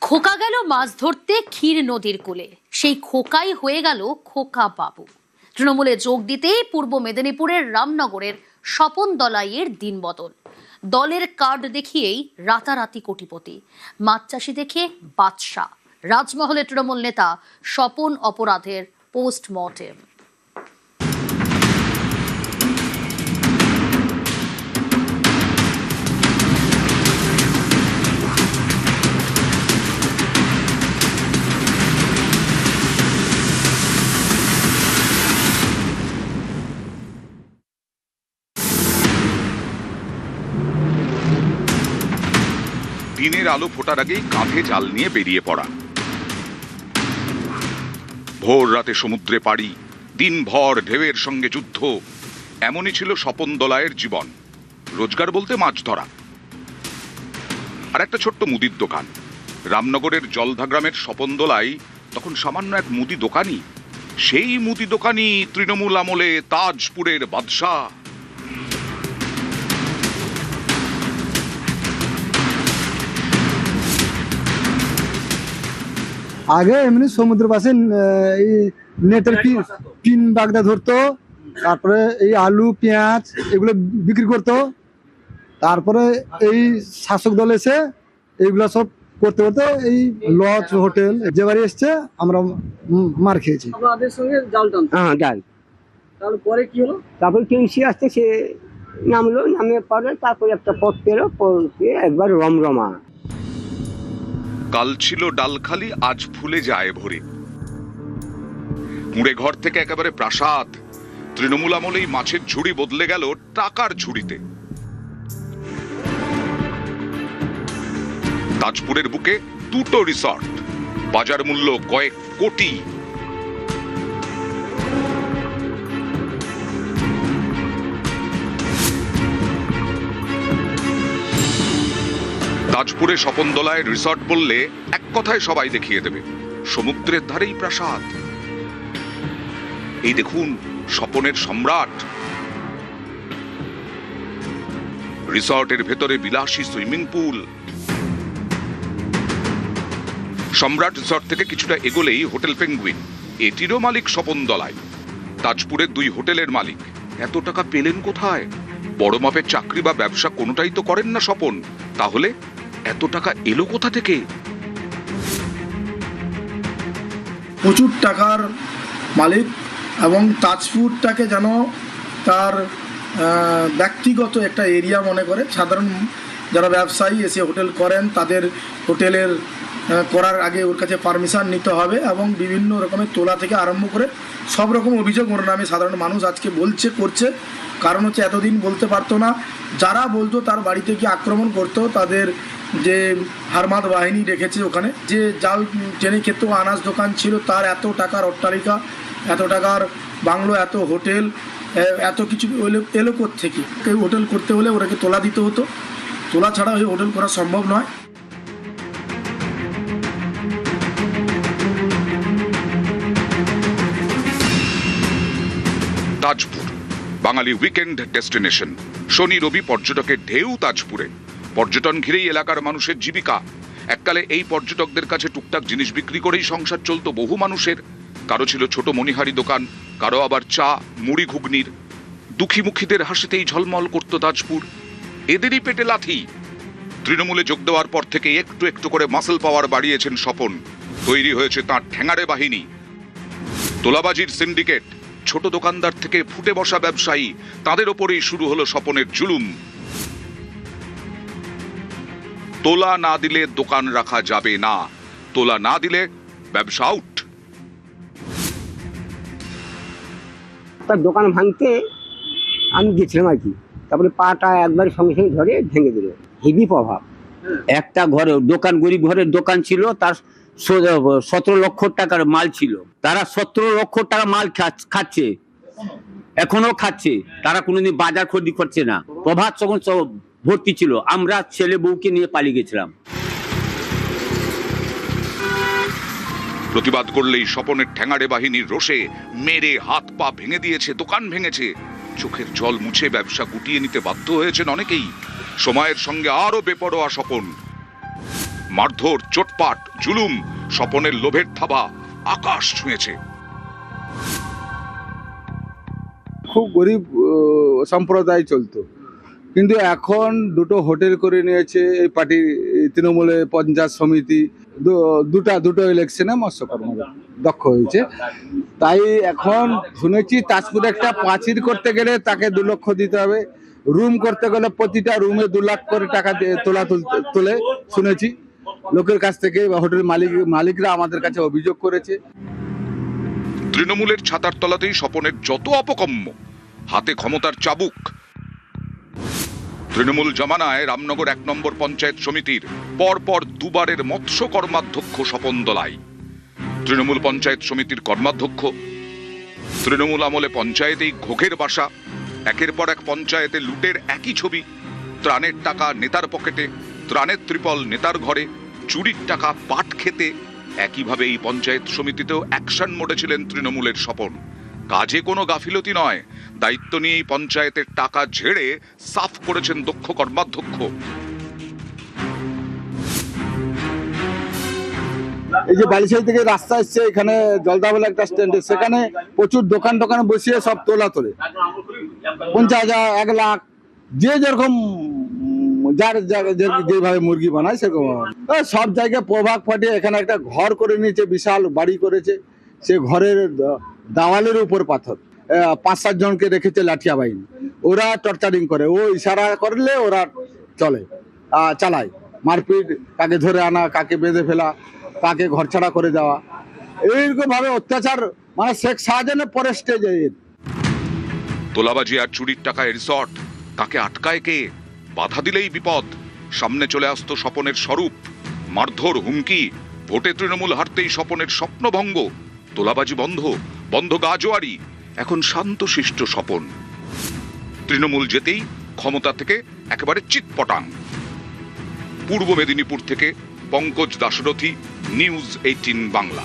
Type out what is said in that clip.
খোকা গেল মাছ ধরতে ক্ষীর নদীর কূলে, সেই খোকাই হয়ে গেল খোকা বাবু। তৃণমূলে যোগ দিতেই পূর্ব মেদিনীপুরের রামনগরের স্বপন দলাইয়ের দিন বদল। দলের কার্ড দেখিয়েই রাতারাতি কোটিপতি, মাছ চাষি দেখে বাদশা। রাজমহলে তৃণমূল নেতা স্বপন অপরাধের পোস্টমর্টেম। দিনের আলো ফোটার আগেই কাঁধে জাল নিয়ে বেরিয়ে পড়া, ভোর রাতে সমুদ্রে পাড়ি, দিনভর ঢেউয়ের সঙ্গে যুদ্ধ, এমনই ছিল স্বপন দলাইয়ের জীবন। রোজগার বলতে মাছ ধরা আর একটা ছোট্ট মুদির দোকান। রামনগরের জলধা গ্রামের স্বপন দলাই তখন সামান্য এক মুদি দোকানি। সেই মুদি দোকানি তৃণমূল আমলে তাজপুরের বাদশা। আগে এমনি সমুদ্রের পাশে এই নেটের পিন বাগদা ধরতো, তারপরে এই আলু পেঁয়াজ এগুলো বিক্রি করতো। তারপরে এই শাসক দল এসে এইগুলা সব করতে করতে এই লজ হোটেল যে বাড়ি এসছে আমরা মার খেয়েছি। হ্যাঁ ডাল। তারপরে কি হলো? তারপরে টিএমসি আসতে সে নামলো, নামে পরে তারপরে একটা পথ পেলো, একবার রমরমা। কাল ছিল ডালখালি, আজ ফুলে যায় ভরে। মুড়ে ঘর থেকে একেবারে প্রাসাদ। তৃণমূল আমলেই মাছের ঝুড়ি বদলে গেল টাকার ঝুড়িতে। তাজপুরের বুকে দুটো রিসর্ট, বাজার মূল্য কয়েক কোটি। তাজপুরে স্বপন দলাইয়ের রিসর্ট বললে এক কথায় সবাই দেখিয়ে দেবে, সমুদ্রের ধারেই প্রাসাদ। এই দেখুন স্বপনের সম্রাট। রিসর্টের ভেতরে বিলাসী সুইমিং পুল। সম্রাট রিসর্ট থেকে কিছুটা এগোলেই হোটেল পেঙ্গুইন, এটিরও মালিক স্বপন দলাই। তাজপুরের দুই হোটেলের মালিক। এত টাকা পেলেন কোথায়? বড় মাপের চাকরি বা ব্যবসা কোনোটাই তো করেন না স্বপন, তাহলে এত টাকা এলো কোথা থেকে? প্রচুর টাকার মালিক এবং তাজপুরটাকে যেন তার ব্যক্তিগত একটা এরিয়া মনে করে। সাধারণ যারা ব্যবসায়ী এসে হোটেল করেন তাদের হোটেলের করার আগে ওর কাছে পারমিশন নিতে হবে এবং বিভিন্ন রকমের তোলা থেকে আরম্ভ করে সব রকম অভিযোগ ওর নামে সাধারণ মানুষ আজকে বলছে, করছে। কারণ হচ্ছে এতদিন বলতে পারতো না, যারা বলতো তার বাড়িতে গিয়ে আক্রমণ করতো। তাদের যে হারমাদ বাহিনী রেখেছে ওখানে, যে জাল টেনে খেত আনাজ দোকান ছিল, তার এত টাকার অট্টালিকা, এত টাকার বাংলো, এত হোটেল, এত কিছু এলো থেকে। কেউ হোটেল করতে হলে ওরাকে তোলা দিতে হতো, তোলা ছাড়া ওই হোটেল করা সম্ভব নয়। তাজপুর বাঙালি উইকেন্ড ডেস্টিনেশন। শনি রবি পর্যটকের ঢেউ তাজপুরে। পর্যটন ঘিরেই এলাকার মানুষের জীবিকা। এককালে এই পর্যটকদের কাছে টুকটাক জিনিস বিক্রি করেই সংসার চলতো বহু মানুষের। কারো ছিল ছোট মণিহারি দোকান, কারো আবার চা মুড়ি ঘুগনির। দুঃখীমুখীদের হাসিতেই ঝলমল করত তাজপুর। এদেরই পেটে লাথি। তৃণমূলে যোগ দেওয়ার পর থেকে একটু একটু করে মাসল পাওয়ার বাড়িয়েছেন স্বপন। তৈরি হয়েছে তাঁর ঠ্যাঙাড়ে বাহিনী, তোলাবাজির সিন্ডিকেট। ছোট দোকানদার থেকে ফুটে বসা ব্যবসায়ী, তাদের ওপরেই শুরু হলো স্বপনের জুলুম। তোলা না দিলে দোকান রাখা যাবে না, তোলা না দিলে ব্যবসা আউট। তার দোকান ভাঙতে আমি গেছিলাম আর কি। তারপরে পাটা একবার সঙ্গে সঙ্গে ধরে ভেঙে দিল। হেভি প্রভাব। একটা ঘরে দোকান, গরিব ঘরের দোকান ছিল, তার 17 লক্ষ টাকার মাল ছিল। তারা 17 লক্ষ টাকা মাল খাচ্ছে, এখনো খাচ্ছে। তারা কোনোদিন বাজার খরিদ করছে না। প্রভাব তখন ভর্তি ছিল। আমরা ছেলে বউকে নিয়ে পালিয়ে গেছিলাম। প্রতিবাদ করলেই স্বপনের ঠ্যাঙাড়ে বাহিনীর রোষে মেরে হাত পা ভেঙে দিয়েছে, দোকান ভেঙেছে। চোখের জল মুছে ব্যবসা গুটিয়ে নিতে বাধ্য হয়েছেন অনেকেই। সময়ের সঙ্গে আরো বেপরোয়া স্বপন। মারধর, চোটপাট, জুলুম, স্বপনের লোভের থাবা আকাশ ছুঁয়েছে। খুব গরিব সম্প্রদায় চলতো, কিন্তু এখন দুটো হোটেল করে নিয়েছে এই পার্টি, তৃণমূলের পঞ্চায়েত সমিতি দুটো ইলেকশনে মৎস্যকর্ম দক্ষ হয়েছে। তাই এখন শুনেছি তাজপুরে একটা প্রাচীর করতে গেলে তাকে 2 লক্ষ দিতে হবে, রুম করতে গেলে প্রতিটা রুমে 2 লাখ করে টাকা তোলে শুনেছি লোকের কাছ থেকে, বা হোটেল মালিকরা আমাদের কাছে অভিযোগ করেছে। তৃণমূলের ছাতার তলাতেই স্বপনের যত অপকম্ম, হাতে ক্ষমতার চাবুক। তৃণমূল জমানায় রামনগর 1 নম্বর পঞ্চায়েত সমিতির পরপর 2 বারের মৎস্য কর্মাধ্যক্ষ স্বপন দলাই, তৃণমূল পঞ্চায়েত সমিতির কর্মাধ্যক্ষ। তৃণমূল আমলে পঞ্চায়েতেই ঘোঘের বাসা, একের পর এক পঞ্চায়েতে লুটের একই ছবি। ত্রাণের টাকা নেতার পকেটে, ত্রাণের ত্রিপল নেতার ঘরে, চুরির টাকা পাট খেতে। একইভাবে এই পঞ্চায়েত সমিতিতেও অ্যাকশন মোডে ছিলেন তৃণমূলের স্বপন। কাজে কোনো গাফিলতি নয়, দায়িত্ব নিয়ে এই পঞ্চায়েতের টাকা ঝেড়ে সাফ করেছেন দক্ষ কর্মাধ্যক্ষ। এই যে বালিশাই থেকে রাস্তা এসছে, এখানে জলদা বলে একটা স্ট্যান্ড, সেখানে প্রচুর দোকান বসিয়ে সব তোলে 50,000, 1 লাখ, যে যেরকম যার যেভাবে মুরগি বানায় সেরকম সব জায়গায় প্রভাব ফাটিয়ে এখানে একটা ঘর করে নিয়েছে, বিশাল বাড়ি করেছে। সে ঘরের দেওয়ালের উপর পাথর, 5-7 জনকে রেখেছে লাঠিয়া বাহিনী, ওরা টর্চারিং করে, ও ইশারা করলে ওরা চালায় মারপিট, কাকে ধরে আনা, কাকে বেঁধে ফেলা, কাকে ঘর ছাড়া করে দেওয়া, এইরকম ভাবে অত্যাচার, মানে শেখ শাহজাহানের পরে স্টেজে। তোলাবাজি আর চুরির টাকায় রিসর্ট, তাকে আটকায় কে? বাধা দিলেই বিপদ। সামনে চলে আসতো স্বপনের স্বরূপ, মারধর, হুমকি। ভোটে তৃণমূল হারতেই স্বপনের স্বপ্নভঙ্গ, তোলাবাজি বন্ধ গাজোয়ারি। এখন শান্তশিষ্ট স্বপন, তৃণমূল যেতেই ক্ষমতা থেকে একেবারে চিৎপটাং। পূর্ব মেদিনীপুর থেকে পঙ্কজ দাশরথী, নিউজ 18 বাংলা।